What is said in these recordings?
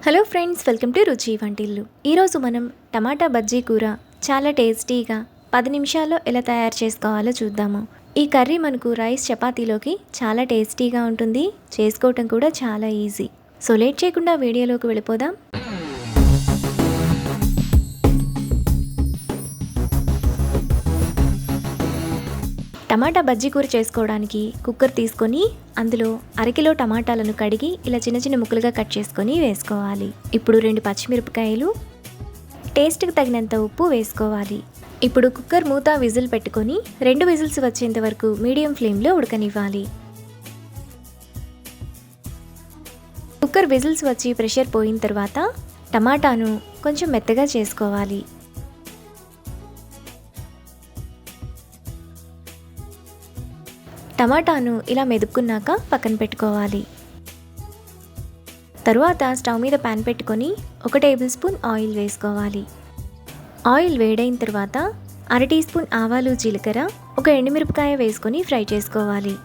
Hello friends, welcome to రుచి వంటిల్లు. ఈరోజు మనం టమాటా బజ్జీ కూర చాలా టేస్టీగా 10 నిమిషాల్లో ఎలా తయారు చేసుకోవాలో చూద్దాము. ఈ కర్రీ మనకు రైస్ చపాతీలోకి చాలా టేస్టీగా ఉంటుంది. చేసుకోవటం కూడా చాలా ఈజీ. సో లేట్ చేయకుండా వీడియోలోకి వెళ్ళిపోదాం. టమాటా బజ్జీ కూర చేసుకోవడానికి కుక్కర్ తీసుకొని అందులో అరకిలో టమాటాలను కడిగి ఇలా చిన్న చిన్న ముక్కలుగా కట్ చేసుకొని వేసుకోవాలి. ఇప్పుడు 2 పచ్చిమిరపకాయలు, టేస్ట్కి తగినంత ఉప్పు వేసుకోవాలి. ఇప్పుడు కుక్కర్ మూత విజిల్ పెట్టుకొని 2 విజిల్స్ వచ్చేంత వరకు మీడియం ఫ్లేమ్లో ఉడకనివ్వాలి. కుక్కర్ విజిల్స్ వచ్చి ప్రెషర్ పోయిన తర్వాత టమాటాను కొంచెం మెత్తగా చేసుకోవాలి. టమాటాను ఇలా మెదుపుకున్నాక పక్కన పెట్టుకోవాలి. తరువాత స్టవ్ మీద ప్యాన్ పెట్టుకొని 1 టేబుల్ స్పూన్ ఆయిల్ వేసుకోవాలి. ఆయిల్ వేడైన తర్వాత 1/2 టీ స్పూన్ ఆవాలు, జీలకర్ర, 1 ఎండుమిరపకాయ వేసుకొని ఫ్రై చేసుకోవాలి.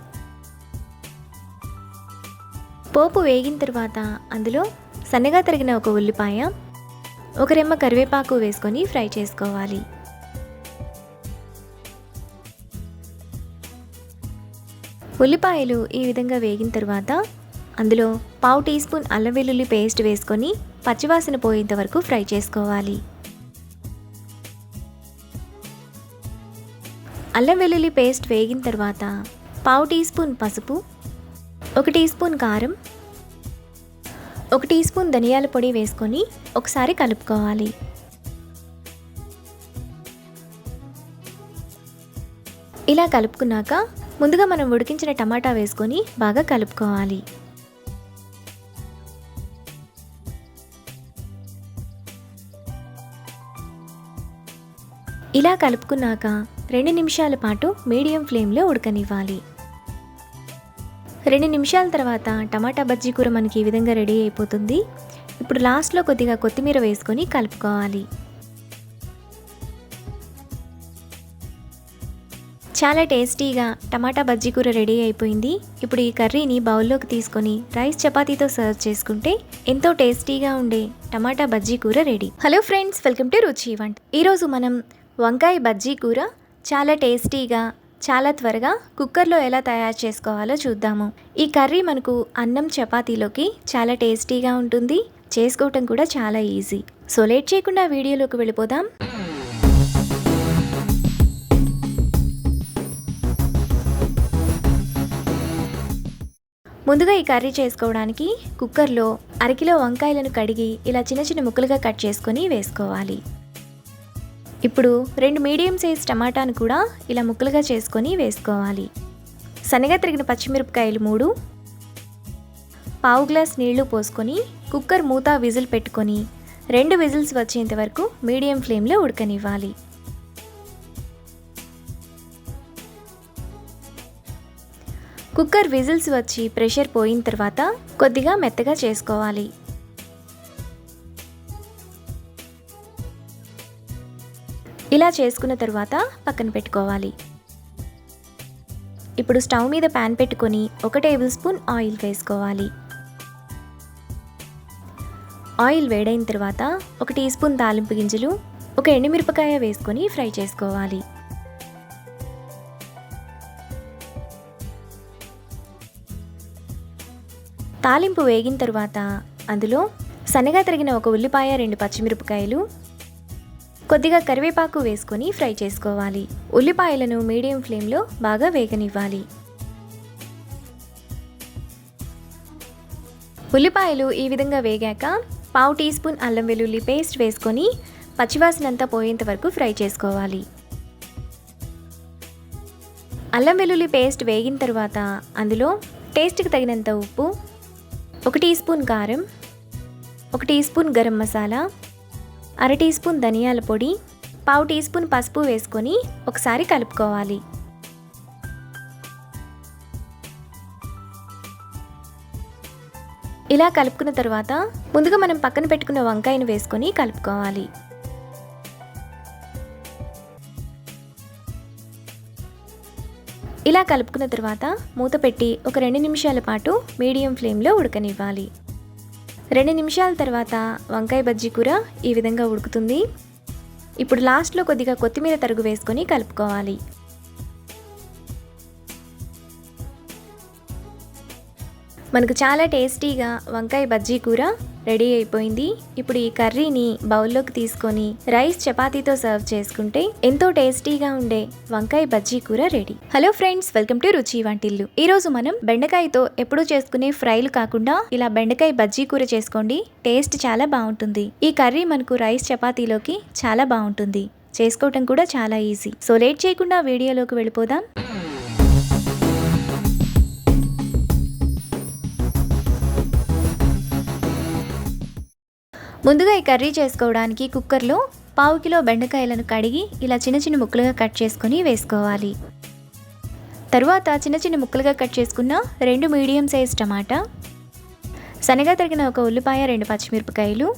పోపు వేగిన తర్వాత అందులో సన్నగా తరిగిన 1 ఉల్లిపాయ, 1 రెమ్మ కరివేపాకు వేసుకొని ఫ్రై చేసుకోవాలి. ఉల్లిపాయలు ఈ విధంగా వేగిన తర్వాత అందులో 1/2 టీ స్పూన్ అల్లం వెల్లుల్లి పేస్ట్ వేసుకొని పచ్చివాసన పోయేంత వరకు ఫ్రై చేసుకోవాలి. అల్లం వెల్లుల్లి పేస్ట్ వేగిన తర్వాత 1/2 టీ స్పూన్ పసుపు, 1 టీ స్పూన్ కారం, 1 టీ స్పూన్ ధనియాల పొడి వేసుకొని ఒకసారి కలుపుకోవాలి. ఇలా కలుపుకున్నాక ముందుగా మనం ఉడికించిన టమాటా వేసుకొని బాగా కలుపుకోవాలి. ఇలా కలుపుకున్నాక 2 నిమిషాల పాటు మీడియం ఫ్లేమ్లో ఉడకనివ్వాలి. 2 నిమిషాల తర్వాత టమాటా బజ్జీ కూర మనకి ఈ విధంగా రెడీ అయిపోతుంది. ఇప్పుడు లాస్ట్లో కొద్దిగా కొత్తిమీర వేసుకొని కలుపుకోవాలి. చాలా టేస్టీగా టమాటా బజ్జీ కూర రెడీ అయిపోయింది. ఇప్పుడు ఈ కర్రీని బౌల్లోకి తీసుకొని రైస్ చపాతీతో సర్వ్ చేసుకుంటే ఎంతో టేస్టీగా ఉండే టమాటా బజ్జీ కూర ready. Hello friends, welcome to రుచి వంట. ఈరోజు మనం వంకాయ బజ్జీ కూర చాలా టేస్టీగా చాలా త్వరగా కుక్కర్లో ఎలా తయారు చేసుకోవాలో చూద్దాము. ఈ కర్రీ మనకు అన్నం చపాతీలోకి చాలా టేస్టీగా ఉంటుంది. చేసుకోవటం కూడా చాలా ఈజీ. సో లేట్ చేయకుండా వీడియోలోకి వెళ్ళిపోదాం. ముందుగా ఈ కర్రీ చేసుకోవడానికి కుక్కర్లో అరకిలో వంకాయలను కడిగి ఇలా చిన్న చిన్న ముక్కలుగా కట్ చేసుకొని వేసుకోవాలి. ఇప్పుడు 2 మీడియం సైజ్ టమాటాను కూడా ఇలా ముక్కలుగా చేసుకొని వేసుకోవాలి. సన్నగా తరిగిన పచ్చిమిరపకాయలు 3, 1/2 గ్లాస్ నీళ్లు పోసుకొని కుక్కర్ మూత విజిల్ పెట్టుకొని 2 విజిల్స్ వచ్చేంత వరకు మీడియం ఫ్లేమ్లో ఉడకనివ్వాలి. కుక్కర్ విజిల్స్ వచ్చి ప్రెషర్ పోయిన తర్వాత కొద్దిగా మెత్తగా చేసుకోవాలి. ఇలా చేసుకున్న తర్వాత పక్కన పెట్టుకోవాలి. ఇప్పుడు స్టవ్ మీద ప్యాన్ పెట్టుకొని 1 టేబుల్ స్పూన్ ఆయిల్ వేసుకోవాలి. ఆయిల్ వేడైన తర్వాత 1 టీ స్పూన్ తాలింపు గింజలు, 1 ఎండుమిరపకాయ వేసుకొని ఫ్రై చేసుకోవాలి. తాలింపు వేగిన తర్వాత అందులో సన్నగా తరిగిన 1 ఉల్లిపాయ, 2 పచ్చిమిరపకాయలు, కొద్దిగా కరివేపాకు వేసుకొని ఫ్రై చేసుకోవాలి. ఉల్లిపాయలను మీడియం ఫ్లేమ్లో బాగా వేగనివ్వాలి. ఉల్లిపాయలు ఈ విధంగా వేగాక 1/2 టీ స్పూన్ అల్లం వెల్లుల్లి పేస్ట్ వేసుకొని పచ్చివాసనంతా పోయేంత వరకు ఫ్రై చేసుకోవాలి. అల్లం వెల్లుల్లి పేస్ట్ వేగిన తర్వాత అందులో టేస్ట్కి తగినంత ఉప్పు, 1 టీ స్పూన్ కారం, 1 teaspoon garam masala, 1/2 teaspoon ధనియాల పొడి, 1/2 టీ స్పూన్ పసుపు వేసుకొని ఒకసారి కలుపుకోవాలి. ఇలా కలుపుకున్న తర్వాత ముందుగా మనం పక్కన పెట్టుకున్న వంకాయను వేసుకొని కలుపుకోవాలి. ఇలా కలుపుకున్న తర్వాత మూత పెట్టి ఒక 2 నిమిషాల పాటు మీడియం ఫ్లేమ్లో ఉడకనివ్వాలి. 2 నిమిషాల తర్వాత వంకాయ బజ్జీ కూర ఈ విధంగా ఉడుకుతుంది. ఇప్పుడు లాస్ట్లో కొద్దిగా కొత్తిమీర తరుగు వేసుకొని కలుపుకోవాలి. మనకు చాలా టేస్టీగా వంకాయ బజ్జీ కూర రెడీ అయిపోయింది. ఇప్పుడు ఈ కర్రీని బౌల్లోకి తీసుకొని రైస్ చపాతీతో సర్వ్ చేసుకుంటే ఎంతో టేస్టీగా ఉండే వంకాయ బజ్జీ కూర ready. Hello friends, welcome to రుచి వంటిల్లు. ఈ రోజు మనం బెండకాయతో ఎప్పుడూ చేసుకునే ఫ్రైలు కాకుండా ఇలా బెండకాయ బజ్జీ కూర చేసుకోండి. టేస్ట్ చాలా బాగుంటుంది. ఈ కర్రీ మనకు రైస్ చపాతీలోకి చాలా బాగుంటుంది. చేసుకోవటం కూడా చాలా ఈజీ. సో లేట్ చేయకుండా వీడియోలోకి వెళ్ళిపోదాం. ముందుగా ఈ కర్రీ చేసుకోవడానికి కుక్కర్లో 1/2 కిలో బెండకాయలను కడిగి ఇలా చిన్న చిన్న ముక్కలుగా కట్ చేసుకొని వేసుకోవాలి. తరువాత చిన్న చిన్న ముక్కలుగా కట్ చేసుకున్న 2 మీడియం సైజ్ టమాటా, సన్నగా తరిగిన 1 ఉల్లిపాయ, 2 పచ్చిమిరపకాయలు,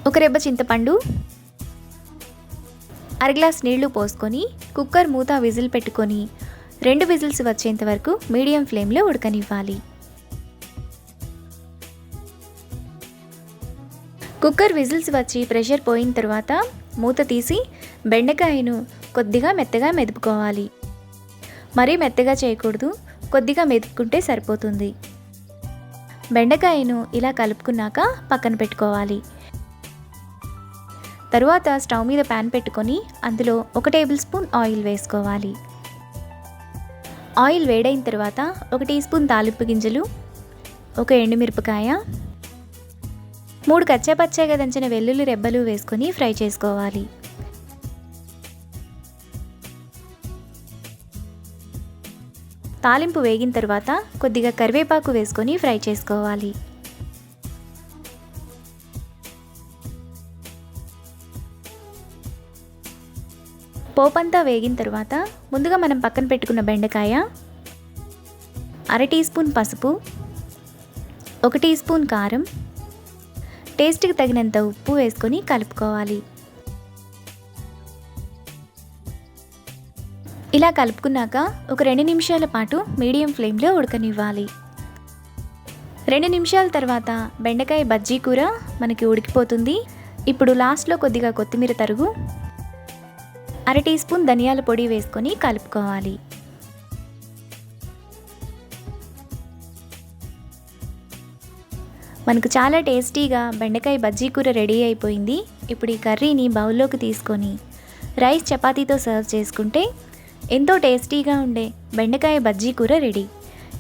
1 రెబ్బ చింతపండు, 1/2 గ్లాస్ నీళ్లు పోసుకొని కుక్కర్ మూత విజిల్ పెట్టుకొని 2 విజిల్స్ వచ్చేంత వరకు మీడియం ఫ్లేమ్లో ఉడకనివ్వాలి. కుక్కర్ విజిల్స్ వచ్చి ప్రెషర్ పోయిన తర్వాత మూత తీసి బెండకాయను కొద్దిగా మెత్తగా మెదుపుకోవాలి. మరీ మెత్తగా చేయకూడదు, కొద్దిగా మెదుపుకుంటే సరిపోతుంది. బెండకాయను ఇలా కలుపుకున్నాక పక్కన పెట్టుకోవాలి. తరువాత స్టవ్ మీద ప్యాన్ పెట్టుకొని అందులో 1 టేబుల్ స్పూన్ ఆయిల్ వేసుకోవాలి. ఆయిల్ వేడైన తర్వాత 1 టీ స్పూన్ తాలింపు గింజలు, 1 ఎండుమిరపకాయ, 3 కచ్చాపచ్చాగా దంచిన వెల్లుల్లి రెబ్బలు వేసుకొని ఫ్రై చేసుకోవాలి. తాలింపు వేగిన తర్వాత కొద్దిగా కరివేపాకు వేసుకొని ఫ్రై చేసుకోవాలి. పోపంతా వేగిన తర్వాత ముందుగా మనం పక్కన పెట్టుకున్న బెండకాయ, 1/2 టీ స్పూన్ పసుపు, 1 టీ స్పూన్ కారం, టేస్ట్కి తగినంత ఉప్పు వేసుకొని కలుపుకోవాలి. ఇలా కలుపుకున్నాక ఒక 2 నిమిషాల పాటు మీడియం ఫ్లేమ్లో ఉడకనివ్వాలి. 2 నిమిషాల తర్వాత బెండకాయ బజ్జీ కూర మనకి ఉడికిపోతుంది. ఇప్పుడు లాస్ట్లో కొద్దిగా కొత్తిమీర తరుగు, 1/2 టీ స్పూన్ ధనియాల పొడి వేసుకొని కలుపుకోవాలి. మనకు చాలా టేస్టీగా బెండకాయ బజ్జీ కూర రెడీ అయిపోయింది. ఇప్పుడు ఈ కర్రీని బౌల్లోకి తీసుకొని రైస్ చపాతీతో సర్వ్ చేసుకుంటే ఎంతో టేస్టీగా ఉండే బెండకాయ బజ్జీ కూర రెడీ.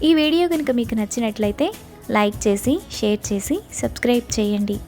ఈ వీడియో కనుక మీకు నచ్చినట్లయితే లైక్ చేసి, షేర్ చేసి, సబ్స్క్రైబ్ చేయండి.